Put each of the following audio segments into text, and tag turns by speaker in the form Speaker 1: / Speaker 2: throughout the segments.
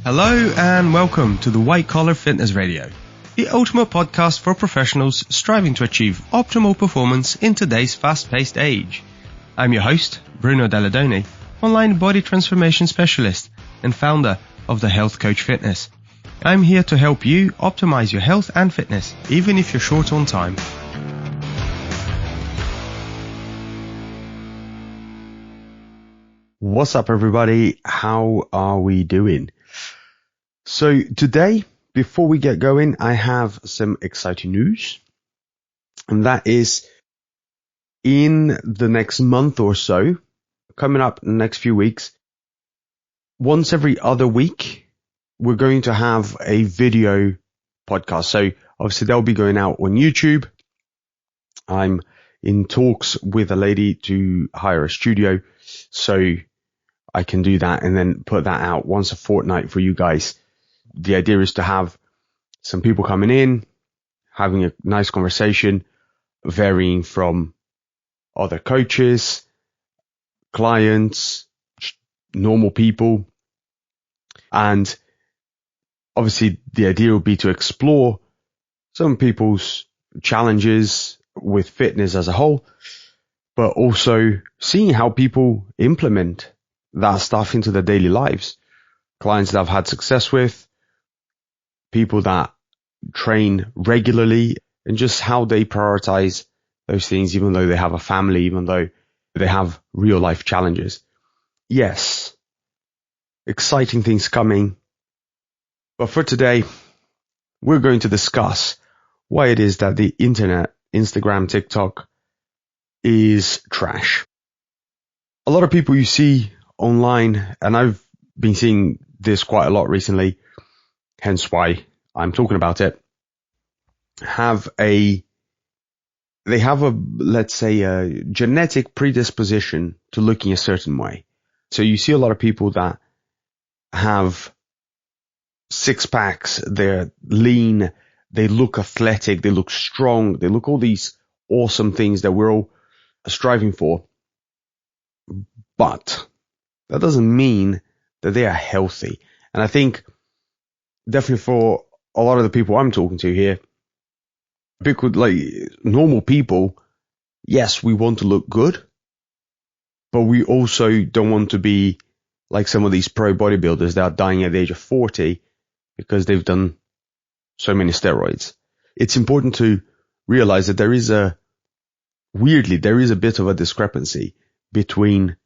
Speaker 1: Hello and welcome to the White Collar Fitness Radio, the ultimate podcast for professionals striving to achieve optimal performance in today's fast-paced age. I'm your host, Bruno Dalladoni, online body transformation specialist and founder of the Health Coach Fitness. I'm here to help you optimize your health and fitness, even if you're short on time.
Speaker 2: What's up, everybody? How are we doing? So today, before we get going, I have some exciting news. And that is, in the next month or so, coming up in the next few weeks, once every other week, we're going to have a video podcast. So obviously they'll be going out on YouTube. I'm in talks with a lady to hire a studio, so I can do that and then put that out once a fortnight for you guys. The idea is to have some people coming in, having a nice conversation, varying from other coaches, clients, normal people. And obviously the idea would be to explore some people's challenges with fitness as a whole, but also seeing how people implement that stuff into their daily lives. Clients that I've had success with, people that train regularly, and just how they prioritize those things, even though they have a family, even though they have real life challenges. Yes, exciting things coming. But for today, we're going to discuss why it is that the internet, Instagram, TikTok, is trash. A lot of people you see online, and I've been seeing this quite a lot recently, hence why I'm talking about it, they have a, let's say, a genetic predisposition to looking a certain way. So you see a lot of people that have six packs, they're lean, they look athletic, they look strong, they look all these awesome things that we're all striving for. But that doesn't mean that they are healthy. And I think definitely for a lot of the people I'm talking to here, like normal people, yes, we want to look good, but we also don't want to be like some of these pro bodybuilders that are dying at the age of 40 because they've done so many steroids. It's important to realize that there is a bit of a discrepancy between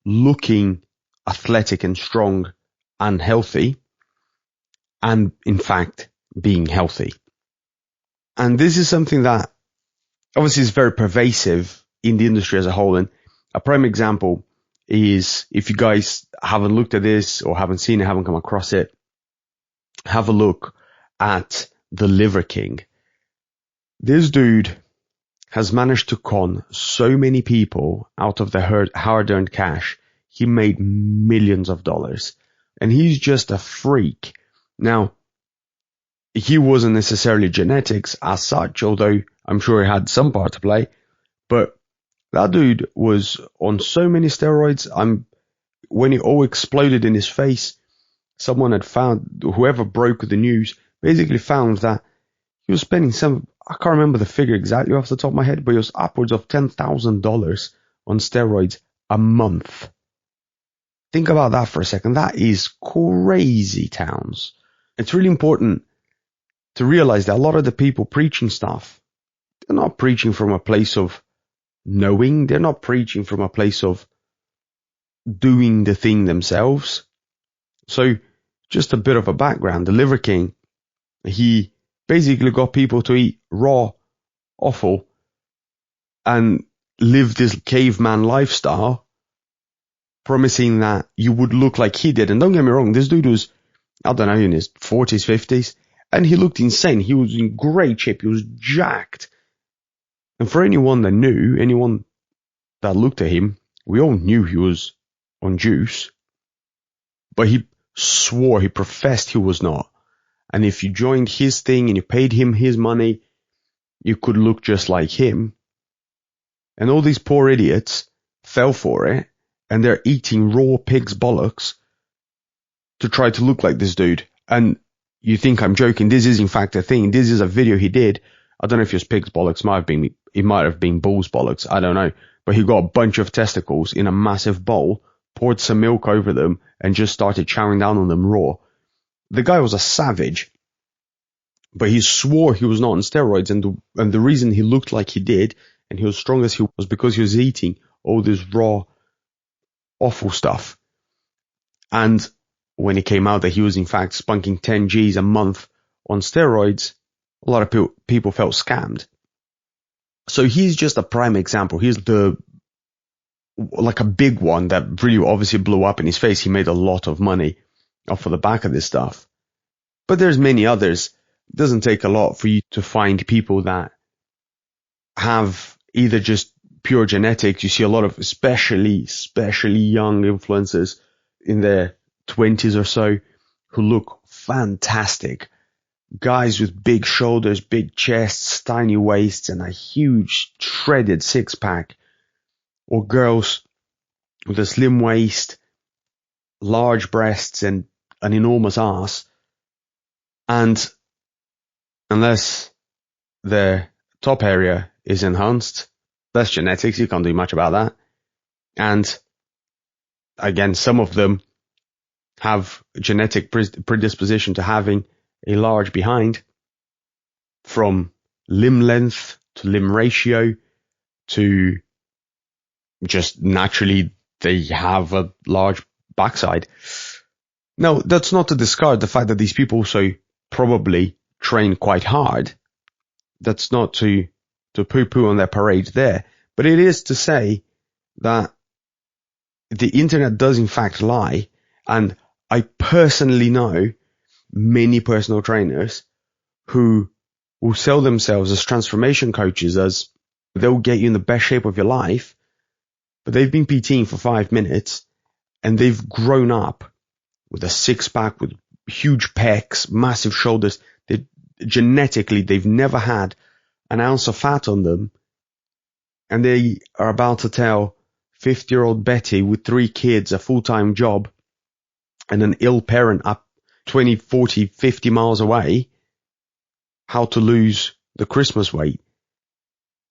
Speaker 2: looking athletic and strong and healthy and, in fact, being healthy. And this is something that obviously is very pervasive in the industry as a whole. And a prime example is, if you guys haven't looked at this or haven't seen it, haven't come across it, have a look at the Liver King. This dude has managed to con so many people out of their hard-earned cash. He made millions of dollars, and he's just a freak. Now, he wasn't necessarily genetics as such, although I'm sure he had some part to play, but that dude was on so many steroids. When it all exploded in his face, someone had found, whoever broke the news, basically found that he was spending I can't remember the figure exactly off the top of my head, but it was upwards of $10,000 on steroids a month. Think about that for a second. That is crazy towns. It's really important to realize that a lot of the people preaching stuff, they're not preaching from a place of knowing. They're not preaching from a place of doing the thing themselves. So just a bit of a background. The Liver King, he basically got people to eat raw offal and live this caveman lifestyle, promising that you would look like he did. And don't get me wrong, this dude was, I don't know, in his 40s, 50s, and he looked insane. He was in great shape. He was jacked. And for anyone that knew, anyone that looked at him, we all knew he was on juice. But he swore, he professed he was not. And if you joined his thing and you paid him his money, you could look just like him. And all these poor idiots fell for it, and they're eating raw pig's bollocks to try to look like this dude. And you think I'm joking. This is in fact a thing. This is a video he did. I don't know if it was pig's bollocks. It might have been bull's bollocks. I don't know. But he got a bunch of testicles in a massive bowl, poured some milk over them, and just started chowing down on them raw. The guy was a savage, but he swore he was not on steroids. And the reason he looked like he did, and he was strong as he was, because he was eating all this raw, awful stuff. And when it came out that he was in fact spunking 10 G's a month on steroids, a lot of people felt scammed. So he's just a prime example. He's like a big one that really obviously blew up in his face. He made a lot of money off of the back of this stuff. But there's many others. It doesn't take a lot for you to find people that have either just pure genetics. You see a lot of especially young influencers in their 20s or so who look fantastic. Guys with big shoulders, big chests, tiny waists, and a huge shredded six-pack. Or girls with a slim waist, large breasts, and an enormous ass. And unless their top area is enhanced, that's genetics. You can't do much about that. And again, some of them have genetic predisposition to having a large behind, from limb length to limb ratio to just naturally they have a large backside. Now, that's not to discard the fact that these people also probably train quite hard. That's not to poo-poo on their parade there. But it is to say that the internet does in fact lie. And I personally know many personal trainers who will sell themselves as transformation coaches, as they'll get you in the best shape of your life, but they've been PTing for 5 minutes and they've grown up with a six-pack, with huge pecs, massive shoulders. Genetically, they've never had an ounce of fat on them, and they are about to tell 50-year-old Betty with 3 kids, a full-time job, and an ill parent up 20, 40, 50 miles away, how to lose the Christmas weight.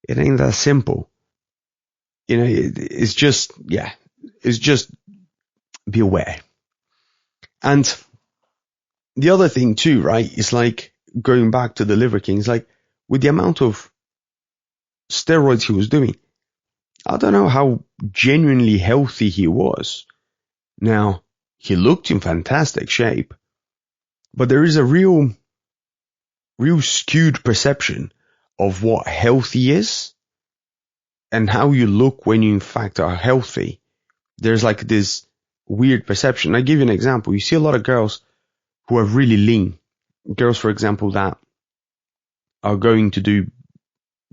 Speaker 2: It ain't that simple. You know, it's just be aware. And the other thing too, right, is like going back to the Liver Kings, like with the amount of steroids he was doing, I don't know how genuinely healthy he was. Now, he looked in fantastic shape, but there is a real skewed perception of what healthy is and how you look when you in fact are healthy. There's like this weird perception. I'll give you an example. You see a lot of girls who are really lean. Girls, for example, that are going to do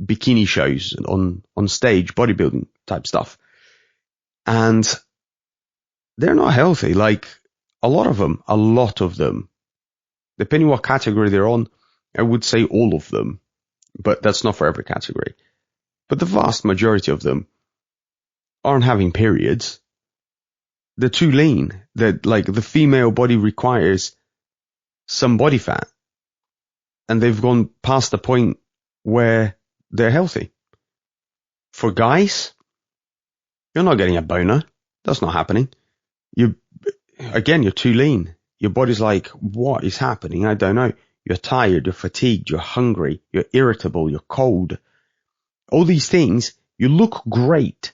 Speaker 2: bikini shows on stage, bodybuilding type stuff. And they're not healthy. Like a lot of them, depending what category they're on, I would say all of them, but that's not for every category. But the vast majority of them aren't having periods. They're too lean. That like the female body requires some body fat, and they've gone past the point where they're healthy. For guys, you're not getting a boner. That's not happening. You're too lean. Your body's like, what is happening? I don't know. You're tired, you're fatigued, you're hungry, you're irritable, you're cold. All these things, you look great,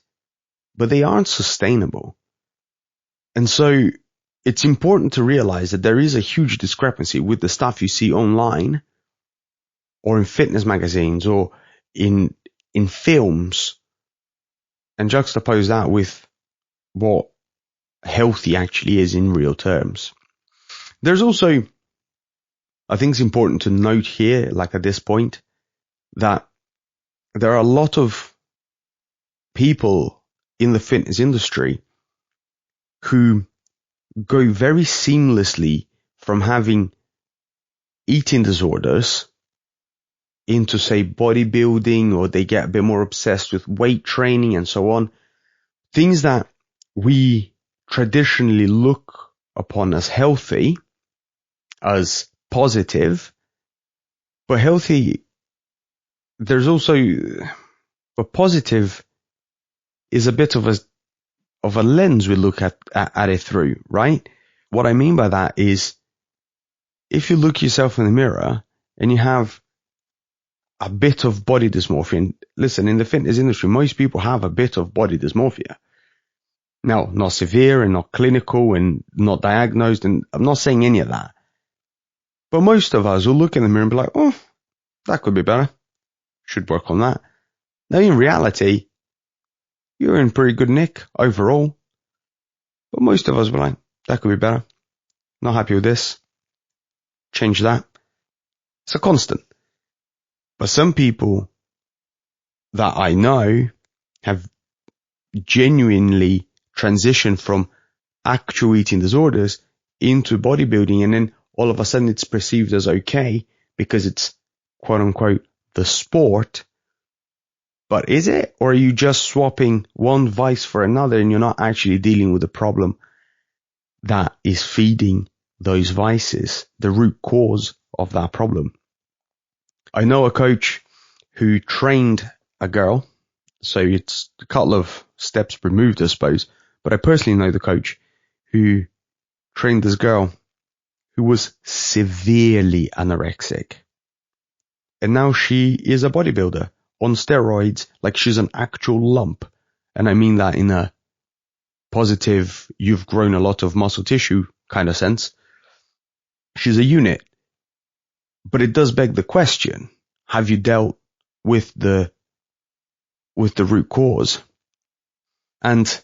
Speaker 2: but they aren't sustainable. And so it's important to realize that there is a huge discrepancy with the stuff you see online or in fitness magazines or in films, and juxtapose that with what healthy actually is in real terms. There's also, I think it's important to note here, like at this point, that there are a lot of people in the fitness industry who go very seamlessly from having eating disorders into, say, bodybuilding, or they get a bit more obsessed with weight training and so on. Things that we traditionally look upon as healthy, as positive, but healthy, there's also, but positive is a bit of a lens we look at it through, right? What I mean by that is, if you look yourself in the mirror and you have a bit of body dysmorphia, and listen, in the fitness industry, most people have a bit of body dysmorphia. Now, not severe and not clinical and not diagnosed, and I'm not saying any of that. But most of us will look in the mirror and be like, oh, that could be better. Should work on that. Now, in reality, you're in pretty good nick overall. But most of us will be like, that could be better. Not happy with this. Change that. It's a constant. But some people that I know have genuinely transitioned from actual eating disorders into bodybuilding, and then all of a sudden it's perceived as okay because it's quote unquote the sport. But is it? Or are you just swapping one vice for another and you're not actually dealing with the problem that is feeding those vices, the root cause of that problem? I know a coach who trained a girl, so it's a couple of steps removed, I suppose, but I personally know the coach who trained this girl who was severely anorexic. And now she is a bodybuilder on steroids, like she's an actual lump. And I mean that in a positive, you've grown a lot of muscle tissue kind of sense. She's a unit. But it does beg the question, have you dealt with the root cause? And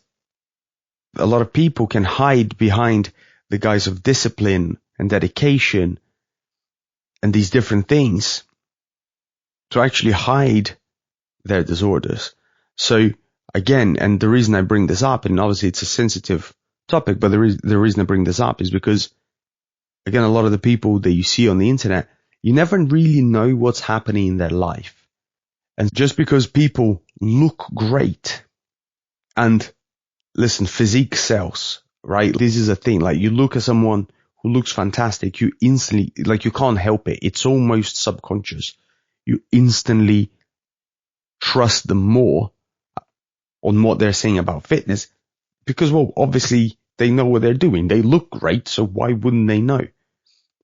Speaker 2: a lot of people can hide behind the guise of discipline and dedication and these different things to actually hide their disorders. So again, and the reason I bring this up, and obviously it's a sensitive topic, but the reason I bring this up is because, again, a lot of the people that you see on the internet, you never really know what's happening in their life. And just because people look great, and listen, physique sells, right? This is a thing. Like, you look at someone who looks fantastic, you instantly, like, you can't help it. It's almost subconscious. You instantly trust them more on what they're saying about fitness because, well, obviously they know what they're doing. They look great, so why wouldn't they know?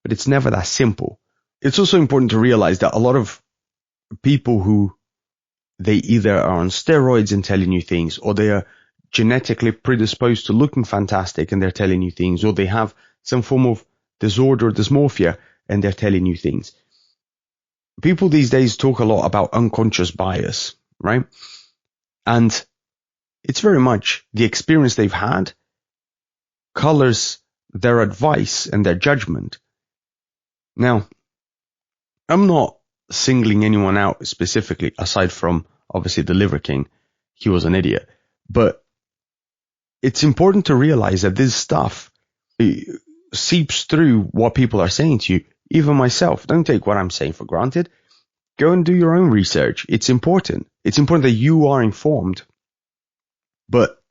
Speaker 2: But it's never that simple. It's also important to realize that a lot of people who they either are on steroids and telling you things, or they are genetically predisposed to looking fantastic and they're telling you things, or they have some form of disorder or dysmorphia and they're telling you things. People these days talk a lot about unconscious bias, right? And it's very much the experience they've had colors their advice and their judgment. Now, I'm not singling anyone out specifically, aside from obviously the Liver King. He was an idiot. But it's important to realize that this stuff seeps through what people are saying to you. Even myself, don't take what I'm saying for granted. Go and do your own research. It's important. It's important that you are informed. But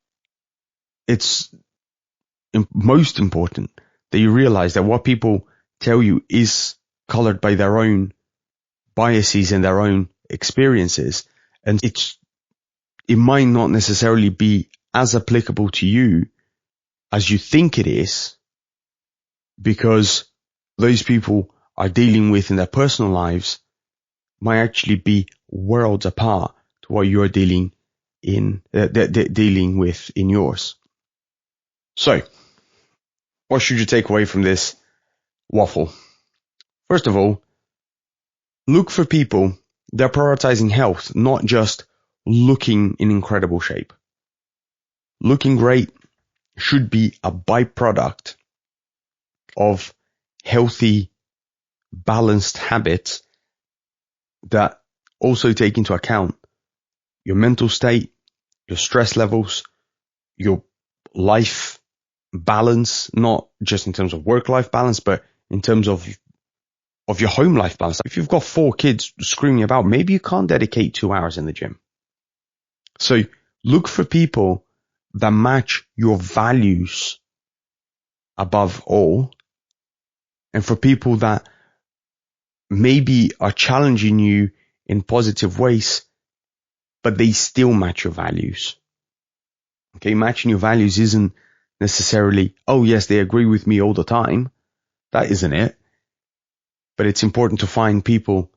Speaker 2: it's most important that you realize that what people tell you is colored by their own biases and their own experiences. And it might not necessarily be as applicable to you as you think it is, because those people are dealing with in their personal lives might actually be worlds apart to what you're dealing with in yours. So, what should you take away from this waffle? First of all, look for people that are prioritizing health, not just looking in incredible shape. Looking great should be a byproduct of healthy, balanced habits that also take into account your mental state, your stress levels, your life balance, not just in terms of work-life balance, but in terms of your home life balance. If you've got 4 kids screaming about, maybe you can't dedicate 2 hours in the gym. So look for people that match your values above all. And for people that maybe are challenging you in positive ways, but they still match your values. Okay, matching your values isn't necessarily, oh yes, they agree with me all the time. That isn't it. But it's important to find people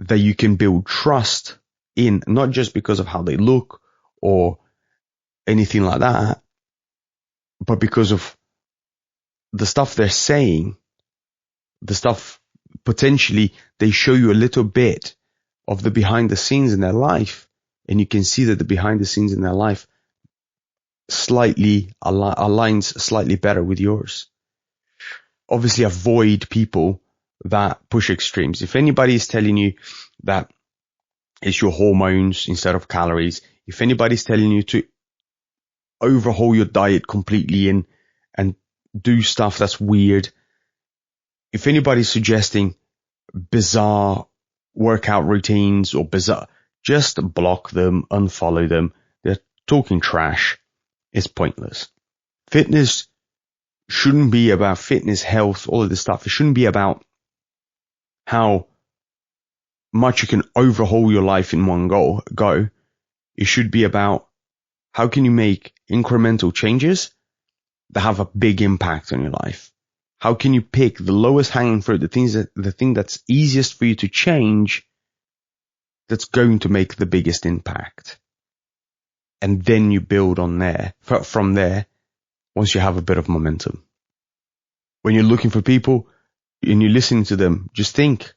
Speaker 2: that you can build trust in, not just because of how they look or anything like that, but because of the stuff they're saying, the stuff potentially they show you a little bit of the behind the scenes in their life, and you can see that the behind the scenes in their life slightly aligns slightly better with yours. Obviously, avoid people that push extremes. If anybody is telling you that it's your hormones instead of calories, if anybody's telling you to overhaul your diet completely and do stuff that's weird, if anybody's suggesting bizarre workout routines or bizarre, just block them, unfollow them. They're talking trash. It's pointless. Fitness shouldn't be about fitness, health, all of this stuff. It shouldn't be about how much you can overhaul your life in one go. It should be about how can you make incremental changes that have a big impact on your life. How can you pick the lowest hanging fruit, the thing that's easiest for you to change, that's going to make the biggest impact. And then you build on there, from there, once you have a bit of momentum. When you're looking for people and you're listening to them, just think,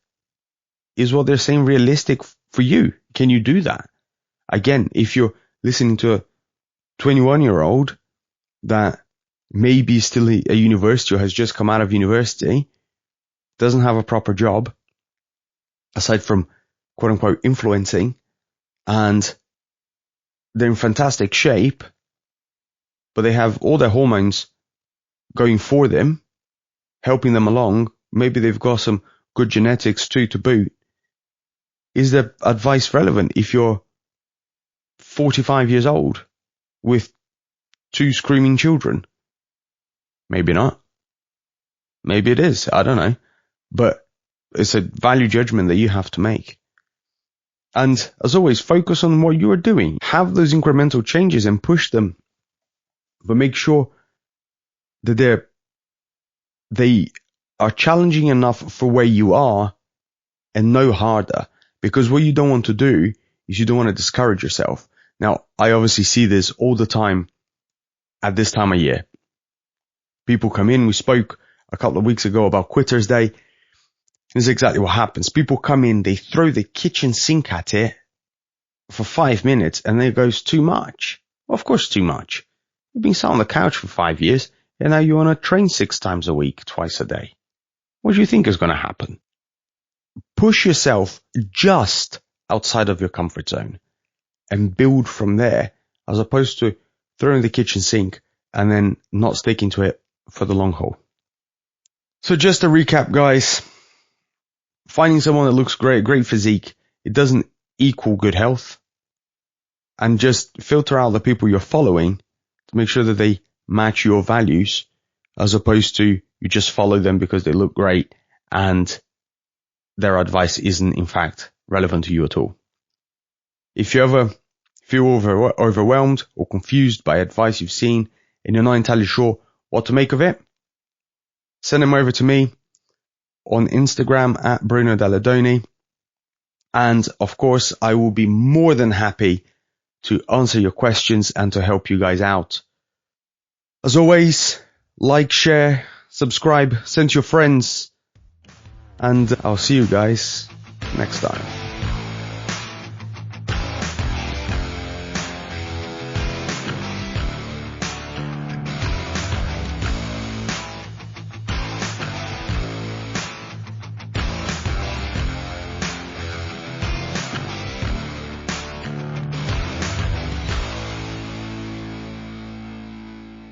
Speaker 2: is what they're saying realistic for you? Can you do that? Again, if you're listening to a 21-year-old that maybe still a university or has just come out of university, doesn't have a proper job, aside from quote unquote influencing, and they're in fantastic shape, but they have all their hormones going for them, helping them along. Maybe they've got some good genetics too to boot. Is the advice relevant if you're 45 years old with 2 screaming children? Maybe not. Maybe it is. I don't know. But it's a value judgment that you have to make. And as always, focus on what you are doing. Have those incremental changes and push them. But make sure that they are challenging enough for where you are and no harder. Because what you don't want to do is you don't want to discourage yourself. Now, I obviously see this all the time at this time of year. People come in. We spoke a couple of weeks ago about Quitter's Day. This is exactly what happens. People come in, they throw the kitchen sink at it for 5 minutes, and then it goes too much. Well, of course, too much. You've been sat on the couch for 5 years, and now you want to train 6 times a week, twice a day. What do you think is going to happen? Push yourself just outside of your comfort zone and build from there, as opposed to throwing the kitchen sink and then not sticking to it for the long haul. So just to recap, guys, finding someone that looks great physique, it doesn't equal good health. And just filter out the people you're following to make sure that they match your values, as opposed to you just follow them because they look great and their advice isn't in fact relevant to you at all. If you ever feel overwhelmed or confused by advice you've seen and you're not entirely sure what to make of it, send them over to me on Instagram at Bruno Dalladoni. And of course, I will be more than happy to answer your questions and to help you guys out. As always, like, share, subscribe, send to your friends, and I'll see you guys next time.